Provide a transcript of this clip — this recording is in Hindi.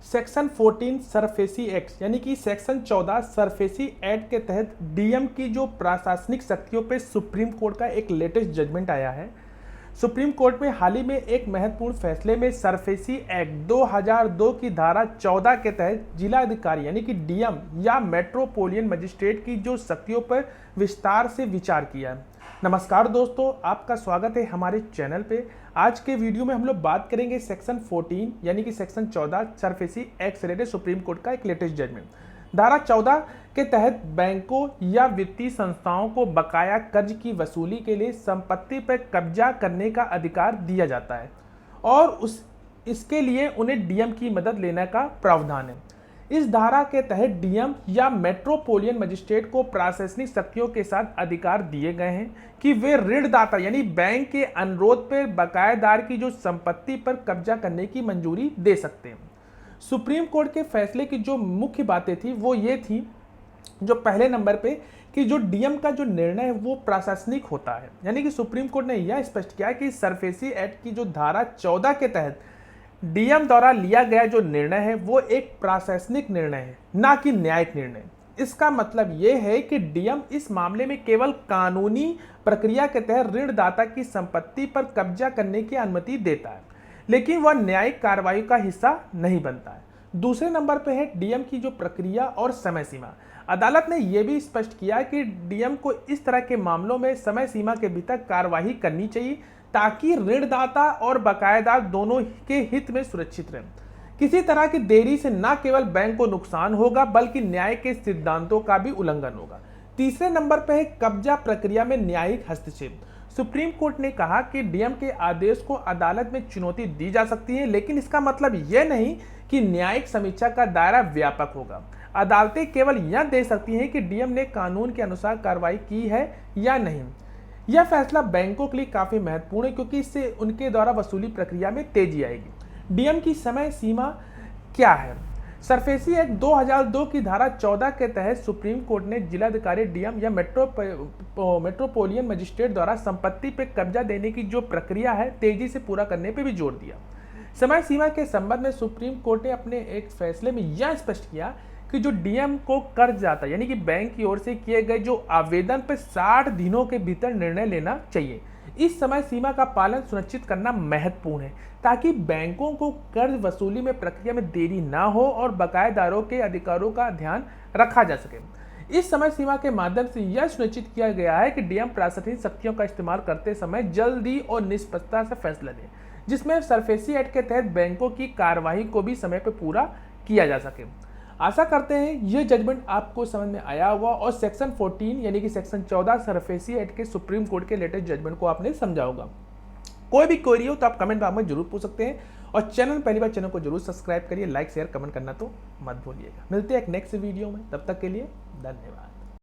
सेक्शन 14 सरफेसी एक्ट यानी कि सेक्शन 14 सरफेसी एक्ट के तहत डीएम की जो प्रशासनिक शक्तियों पे सुप्रीम कोर्ट का एक लेटेस्ट जजमेंट आया है। सुप्रीम कोर्ट में हाल ही में एक महत्वपूर्ण फैसले में सरफेसी एक्ट 2002 की धारा 14 के तहत जिला अधिकारी यानी कि डीएम या मेट्रोपोलियन मजिस्ट्रेट की जो शक्तियों पर विस्तार से विचार किया है। नमस्कार दोस्तों, आपका स्वागत है हमारे चैनल पे। आज के वीडियो में हम लोग बात करेंगे सेक्शन 14 यानी कि सेक्शन 14 सरफेसी एक्ट से रिलेटेड सुप्रीम कोर्ट का एक लेटेस्ट जजमेंट। धारा 14 के तहत बैंकों या वित्तीय संस्थाओं को बकाया कर्ज की वसूली के लिए संपत्ति पर कब्जा करने का अधिकार दिया जाता है और इसके लिए उन्हें डीएम की मदद लेने का प्रावधान है। इस धारा के तहत डीएम या मेट्रोपोलियन मजिस्ट्रेट को प्रशासनिक शक्तियों के साथ अधिकार दिए गए हैं कि वे ऋणदाता यानी बैंक के अनुरोध पर बकायेदार की जो संपत्ति पर कब्जा करने की मंजूरी दे सकते हैं। सुप्रीम कोर्ट के फैसले की जो मुख्य बातें थी वो ये थी, जो पहले नंबर पे कि जो डीएम का जो निर्णय है वो प्रशासनिक होता है, यानी कि सुप्रीम कोर्ट ने यह स्पष्ट किया कि सरफेसी एक्ट की जो धारा 14 के तहत डीएम द्वारा लिया गया जो निर्णय है वो एक प्रशासनिक निर्णय है, ना कि न्यायिक निर्णय। इसका मतलब ये है कि डीएम इस मामले में केवल कानूनी प्रक्रिया के तहत ऋणदाता की संपत्ति पर कब्जा करने की अनुमति देता है, लेकिन वह न्यायिक कार्रवाई का हिस्सा नहीं बनता है। दूसरे नंबर पर है डीएम की जो प्रक्रिया और समय सीमा। अदालत ने यह भी स्पष्ट किया कि डीएम को इस तरह के मामलों में समय सीमा के भीतर कार्रवाई करनी चाहिए ताकि ऋणदाता और बकायेदार दोनों के हित में सुरक्षित रहें। किसी तरह की देरी से न केवल बैंक को नुकसान होगा बल्कि न्याय के सिद्धांतों का भी उल्लंघन होगा। तीसरे नंबर पर है कब्जा प्रक्रिया में न्यायिक हस्तक्षेप। सुप्रीम कोर्ट ने कहा कि डीएम के आदेश को अदालत में चुनौती दी जा सकती है, लेकिन इसका मतलब यह नहीं कि न्यायिक समीक्षा का दायरा व्यापक होगा। अदालतें केवल यह दे सकती हैं कि डीएम ने कानून के अनुसार कार्रवाई की है या नहीं। यह फैसला बैंकों के लिए काफी महत्वपूर्ण है क्योंकि इससे उनके द्वारा वसूली प्रक्रिया में तेजी आएगी। डीएम की समय सीमा क्या है? सरफेसी एक्ट 2002 की धारा 14 के तहत सुप्रीम कोर्ट ने जिलाधिकारी डीएम या मेट्रोपोलियन मजिस्ट्रेट द्वारा संपत्ति पर कब्जा देने की जो प्रक्रिया है तेजी से पूरा करने पर भी जोर दिया। समय सीमा के संबंध में सुप्रीम कोर्ट ने अपने एक फैसले में यह स्पष्ट किया कि जो डीएम को कर्जदाता यानी कि बैंक की ओर से किए गए जो आवेदन पर 60 दिनों के भीतर निर्णय लेना चाहिए। इस समय सीमा का पालन सुनिश्चित करना महत्वपूर्ण है ताकि बैंकों को कर्ज वसूली में प्रक्रिया में देरी ना हो और बकायेदारों के अधिकारों का ध्यान रखा जा सके। इस समय सीमा के माध्यम से यह सुनिश्चित किया गया है कि डीएम प्रशासनिक शक्तियों का इस्तेमाल करते समय जल्दी और निष्पक्षता से फैसला दें, जिसमें सरफेसी एक्ट के तहत बैंकों की कार्यवाही को भी समय पर पूरा किया जा सके। आशा करते हैं यह जजमेंट आपको समझ में आया हुआ और सेक्शन 14 यानी कि सेक्शन 14 सरफेसी एक्ट के सुप्रीम कोर्ट के लेटेस्ट जजमेंट को आपने समझा होगा। कोई भी क्वेरी हो तो आप कमेंट बॉक्स में जरूर पूछ सकते हैं और चैनल पहली बार चैनल को जरूर सब्सक्राइब करिए, लाइक शेयर कमेंट करना तो मत भूलिएगा। मिलते हैं एक नेक्स्ट वीडियो में, तब तक के लिए धन्यवाद।